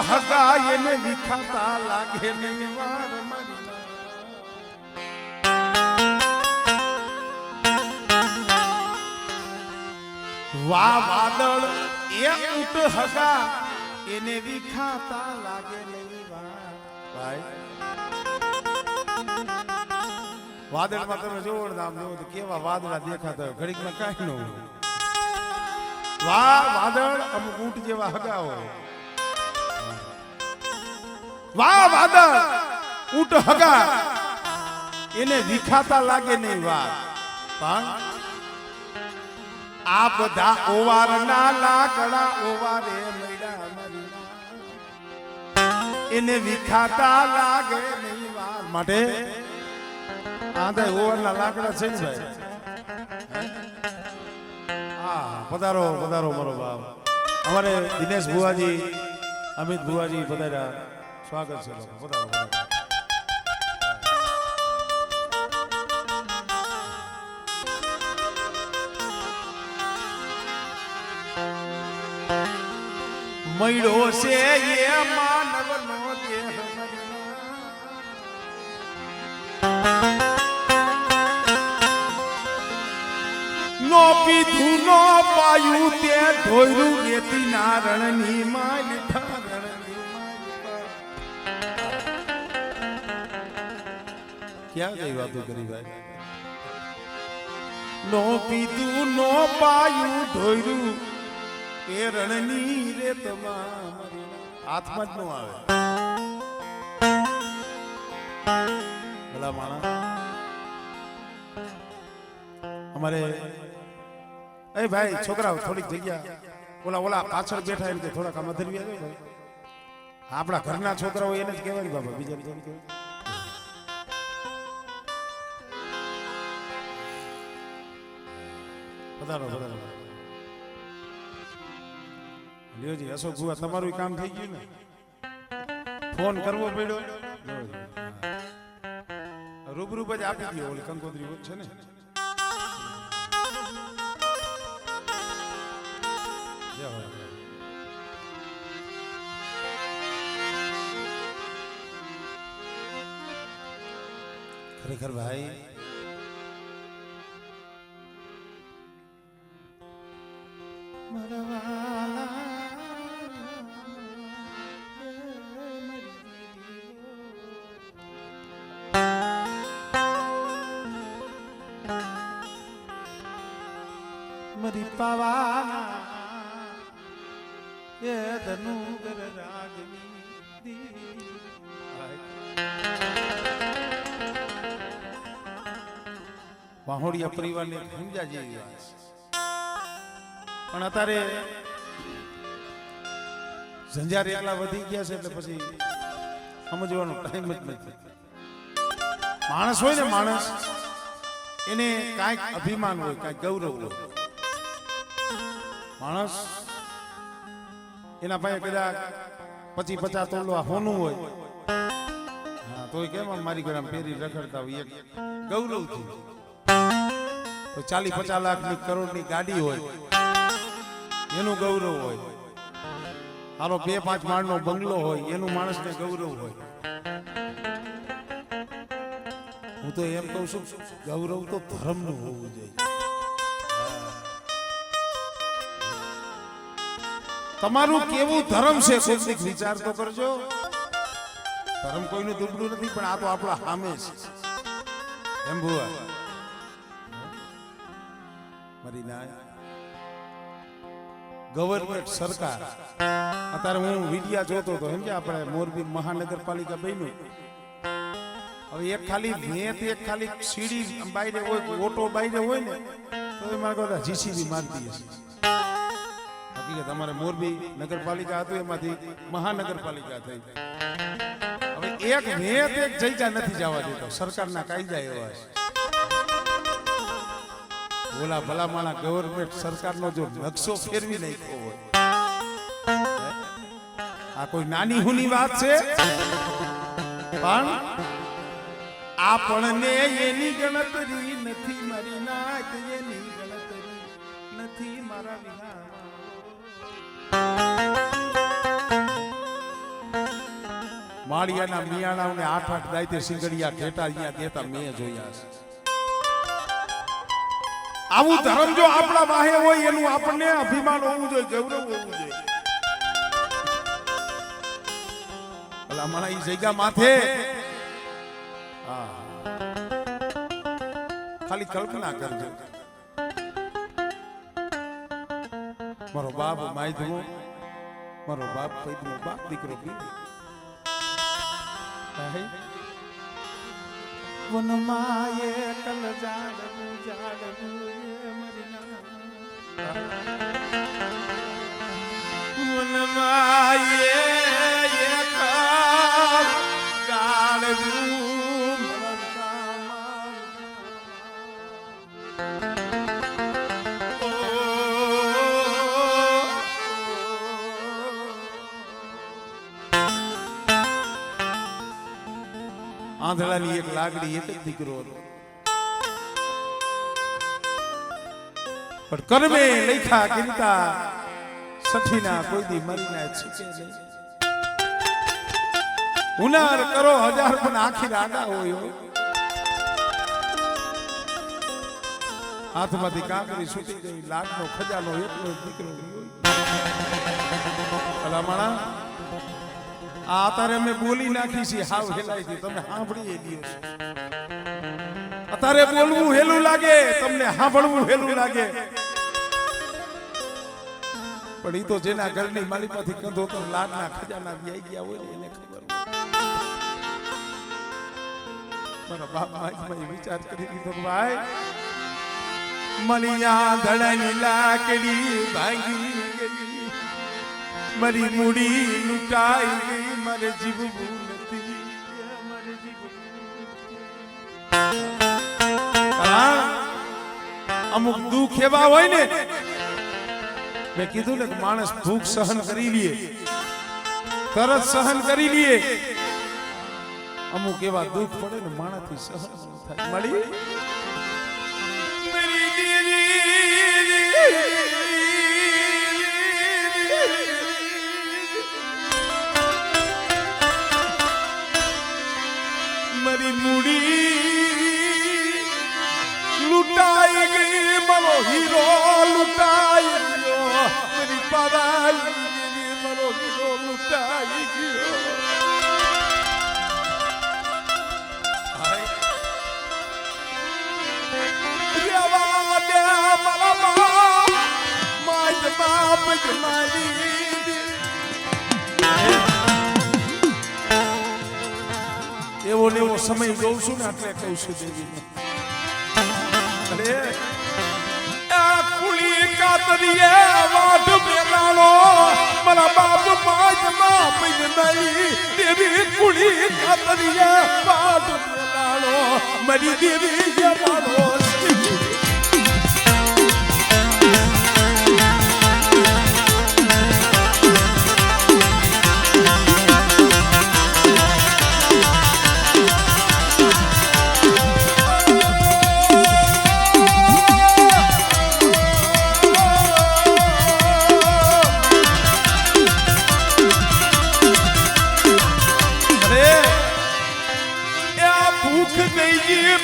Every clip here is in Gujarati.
હગા એને વિખાતા લાગે નહીં વાર મારી વાહ વાદળ એ ઊંટ હગા એને વિખાતા લાગે નહીં વાર ભાઈ વાદળમાં તમે જોવો આમ જોવો તો કેવા વાદળા દેખાતા હોય ઘડીકમાં કાંઈ ન હોય વાહ વાદળ અમુક ઊંટ જેવા હગા હોય વાહ વાદળ ઊંટ હગા એને વિખાતા લાગે નહીં વાર પણ આ બધા ઓવારના લાકડા ઓવારે મૈડા મરી એને વિખાતા લાગે નહીં વાર માટે આ તો ઓવરના લાકડા છે ને ભાઈ હા પધારો પધારો મારો બાપ અમારે દિનેશ ભુવાજી અમિત ભુવાજી પધાર્યા સ્વાગત છે લોકો પધારો પધારો મૈડો છે એ માનવનો દેહ નો પીધું નો પાયું તે ઢોયરું રેતી નારણની માલ ક્યાં કઈ વાતો કરી ભાઈ નો પીધું નો પાયું ઢોયરું એ રણની રેતમાં હાથમાં જ નો આવે ભલા માણસ અમારે એ ભાઈ છોકરાઓ થોડીક જગ્યા ઓલા ઓલા પાછળ બેઠા એમ કે થોડાક આમાં ધરવી આવે ભાઈ આપણા ઘરના છોકરાઓ એને જ કહેવાય બાબા બીજા બીજા કહેવાય પધારો પધારો લ્યોજી અશોક ભુવા તમારું કામ થઈ ગયું ને ફોન કરવો પડ્યો રૂબરૂ જ આપી દો ઓલી કંકોત્રી છે ને ખરેખર ભાઈ મરી પાવાના એ ધનુગર રાજની વાહોડિયા પરિવારને સમજા જેવી વાત પણ અત્યારે ઝંઝાર એટલા વધી ગયા છે એટલે પછી સમજવાનો ટાઈમ જ નથી માણસ હોય ને માણસ એને કાંઈક અભિમાન હોય કાંઈક ગૌરવ હોય માણસ એના પાસે કદાચ 50 તોલવા હોનું હોય હા તો કેમ મારી ઘરે પહેરી રખડતા હોય એક ગૌરવથી તો 40-50 લાખની કરોડની ગાડી હોય એનું ગૌરવ હોય હારો 2-5 માળનો બંગલો હોય એનું માણસને ગૌરવ હોય હું તો એમ કહું છું ગૌરવ તો ધર્મનું હોવું જોઈએ તમારું કેવું ધર્મ છે કોઈક વિચાર તો કરજો ધર્મ કોઈનું દુબળું નથી પણ આ તો આપણા સામે છે એમ ભુવા મારી ના ગવર્નમેન્ટ સરકાર અત્યારે હું વિડિયા જોતો હતો એમ કે આપણે મોરબી મહાનગરપાલિકા બન્યું હવે એક ખાલી સીડી બાયરે હોય ઓટો બાયરે હોય ને તો એ મારા કરતા જીસીબી મારતી હશે હકીકત અમારે મોરબી નગરપાલિકા હતું એમાંથી મહાનગરપાલિકા થઈ હવે એક જગ્યા નથી જવા દેતો સરકારના કાયદા એવા છે ઓલા ભલામાણા ગવર્નમેન્ટ સરકારનો જો નકશો ફેરવી નાખ્યો હોય આ કોઈ નાની હુની વાત છે પણ આપણને એની ગણતરી નથી મારી નાથ એની ગણતરી નથી મારા વિના માળિયાના મિયાણાઓને 8-8 દાયતે સિંગડિયા ઘેટા અહીંયા દેતા મેં જોયા છે. આવું ધર્મ જો આપણા વાહે હોય એનું આપણને અભિમાન હોવું જોઈએ, ગૌરવ હોવું જોઈએ. ભલા માણા ઈ જગ્યા માથે ખાલી કલ્પના કરજો. મારો બાપ માયધવો, મારો બાપ પૈદનો બાપ દીકરો બીજો. વનમાં એકલ જાડવું જાડવું વનમાં એકલ જાડવું આંધળાની એક લાગડી એક જ દીકરો હતો, પણ કર્મે લખ્યા કીધા સઠીના કોઈ દી મરીના છૂટે નહીં. હુનાર કરો 1000 પણ આખી રાડા હોય. હાથમાંથી કાંકરી છૂટી ગઈ, લાડનો ખજાનો એટલો દીકરો ભલામણા આ અત્યારે અમે બોલી નાખી છે હાવ હેલાઈ ગઈ, તમે સાંભળી લ્યો છો. અત્યારે બોલવું હેલું લાગે, તમને સાંભળવું હેલું લાગે, પણ ઈ તો જેના ઘરની માલિકમાંથી કંધો તો લાડના ખજાના વ્યાઈ ગયા હોય ને એને ખબર હોય. મારા બાપા વિચાર કરી દીધો, ભાઈ મલિયા ધડાની લાકડી ભાંગી ગઈ, મારી મૂડી લૂંટાઈ ગઈ, મારે જીવવું નથી, મારે જીવવું. અમુક દુઃખ એવા હોય ને, મેં કીધું ને કે માણસ ભૂખ સહન કરી લે, તરત સહન કરી લે. અમુક એવા દુઃખ પડે ને માણસથી સહન થાય. મળી મારી મૂડી લૂંટાઈ ગઈ, મારો હીરો લૂંટાઈ ગયો, મારી પરાઈ ગઈ, મારો હીરો લૂંટાઈ ગયો. એવો ને એવો સમય જોઉં છું ને એટલે કહું છું દેવીને, અરે આ કુળી કાતરીએ વાટ મેલાણો, મારા બાપ માજમાં પૈનાઈ દેવી કુળી કાતરીએ વાટ મેલાણો, મારી દેવી જમાનો.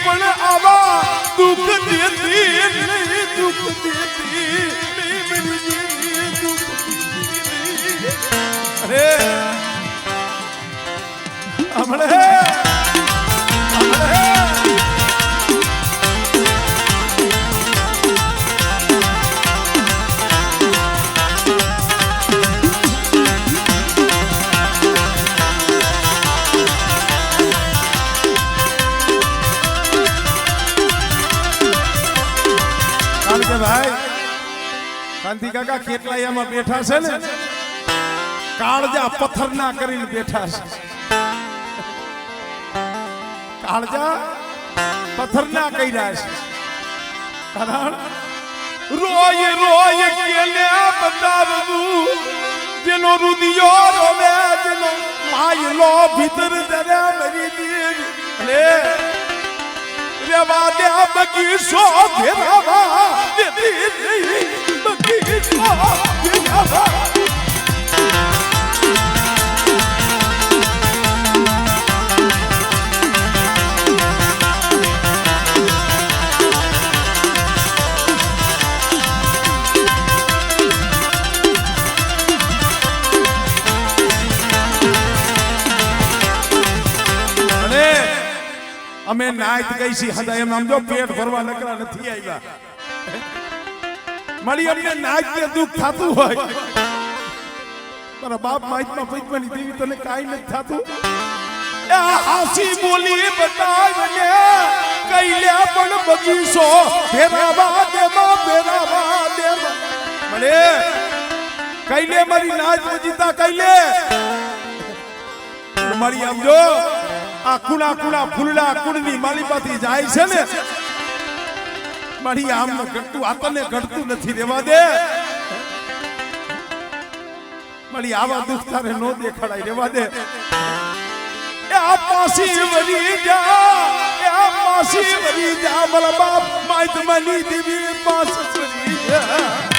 પણ આવા દુઃખ દેતી નહીં, દુઃખ દેતી અરે હમણે ભાઈ કાંતિ કાકા કેટલાયામાં બેઠા છે ને, કાળજા પથ્થરના કરીને બેઠા છે. કાળજા પથ્થરના કર્યા છે, કારણ રોય રોય કેને બતાવવું, જેનો રુદિયો રોવે, જેનો માયલો ભીતર દરે મરી દેવી. રેવા દે બગીચો ઘેરાવા દેતી નહીં, બગીચો ઘેરાવા. અમે નાઈત ગઈ છી હદા એમ આમ જો પેટ ભરવા નકરા નથી આવ્યા મારી અમને નાઈત ને દુઃખ થાતું હોય મારા બાપ માઈતમાં પૈતમાની દેવી તને કાઈ નથી થાતું હાસી બોલી બતાવને કઈલે પણ બગીચો ફેરાવા દે મને કઈલે મારી નાચ બજીતા કઈલે મારી આમ જો આ કુણા ફૂલડા કુણની માલિપાથી જાય છે ને મારી આમ ન ઘટતું આ તને ઘટતું નથી રેવા દે મારી આવા દુઃખ તારે નો દેખાડાય રેવા દે આ પાસી વરી જા મારા બાપ માઈત મની દેવી પાસ વરી જા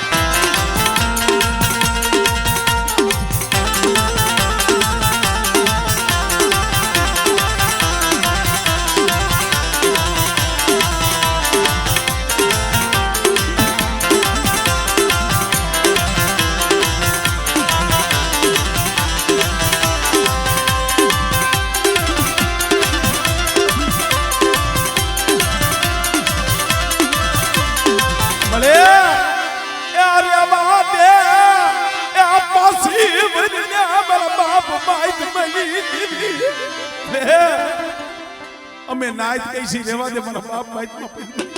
અમે નાઈત કઈસી રેવા દે મારા બાપ માઈતમાં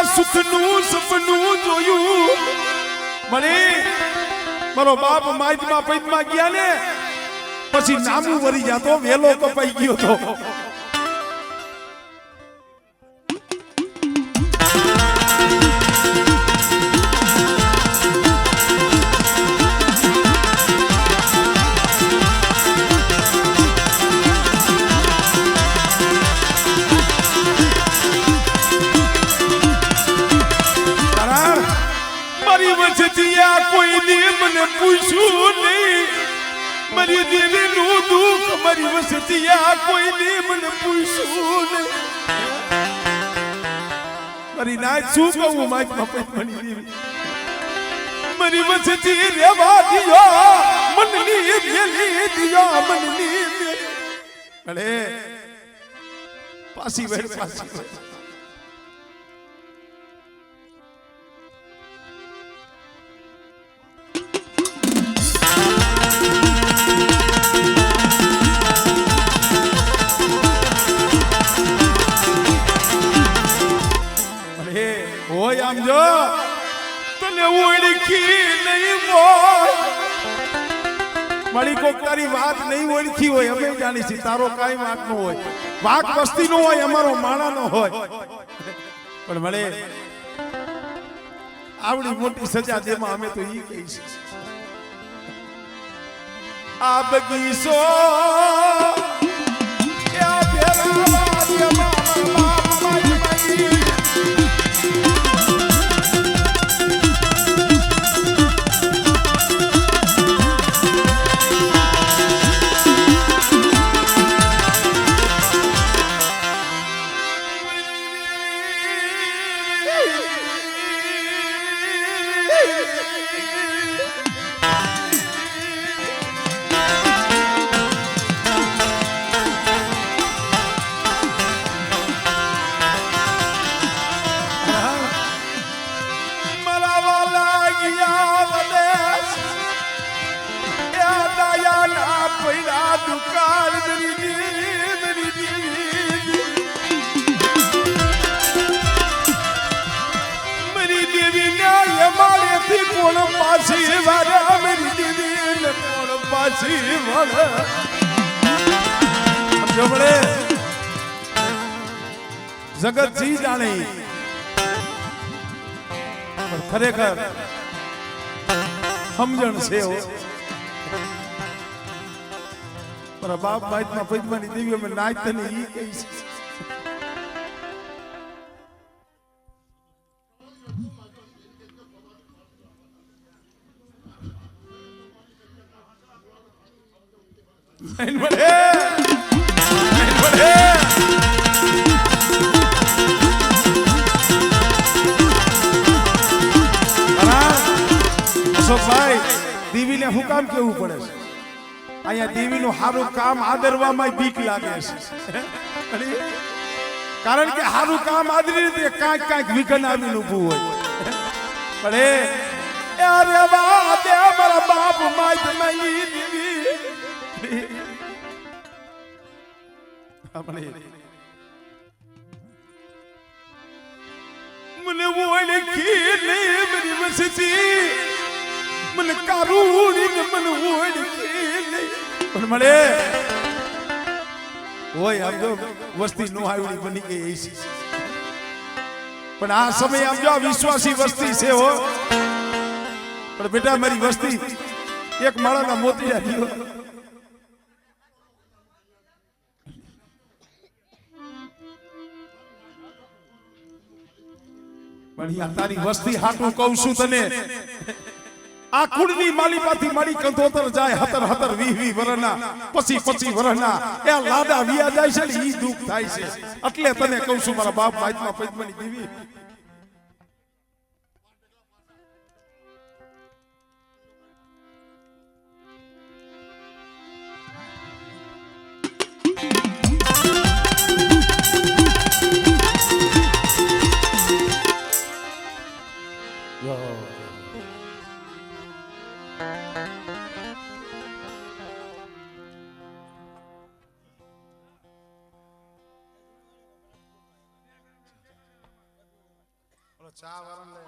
સુખનું સપનું જોયું મને મારો બાપ માઈતમાં પૈતમાં ગયા ને પછી નામું વરી જાતો વેલો કપાઈ ગયો તો કોઈ દી મને પૂછ્યું નહીં મારી દેવી નું દુઃખ મારી વસતિયા કોઈ દી મને પૂછ્યું નહીં મારી નાચ શું કહું માઈતમાં પૈતમાની દેવી મારી વસતી રેવા દિયો મનની વેલી દિયો મનની અરે પાસી વેડ પાસી આમ જો તને ઓળખી નહીં હોય મારી કોક તારી વાત નહીં ઓળખી હોય અમે જાણી છીએ તારો કાઈ વાત નો હોય વાક વસ્તી નો હોય અમારો માણા નો હોય પણ મળે આવડી મોટી સજા દેમાં અમે તો ઈ કહી છે આ બગીચો કોણ પાછી વાળા મેરી દીદી કોણ પાછી વાળા જમણે જગત જી જાણે ખરેખર સમજણ છે મારા બાપ માઈતમાં પૈતમાની દેવી અમે નાચતે ને ઈ કહી છે હું કામ કેવું પડે છે અહીંયા દેવીનું સારું કામ આદરવામાં બીક લાગે છે કારણ કે સારું કામ આદરી રીતે કાંઈક કાંઈક વિઘન આવીને ઊભું હોય પણ અરે વાહ દે મારા બાપ માય મળી દેવી આપણે મને ઓલે ખીલે મેરી વસતી મને કારુણી ને મને ઓલે ખીલે પણ મળે ઓય આમ જો વસ્તી નો આવડી બની ગઈ છે પણ આ સમય આમ જો વિશ્વાસી વસ્તી છે હો પણ બેટા મારી વસ્તી એક માળાના મોતી આવ્યો પણ તારી વસ્તી હાટું કહું છું તને આ કુળની માલિપાથી મારી કંધોતર જાય 17-20 વર્ષના પછી 25 વર્ષના એ લાડા વિયા જાય છે ને ઈ દુઃખ થાય છે એટલે તને કહું છું મારા બાપ માઈતમાં પૈતમની દેવી ચા વરણ લે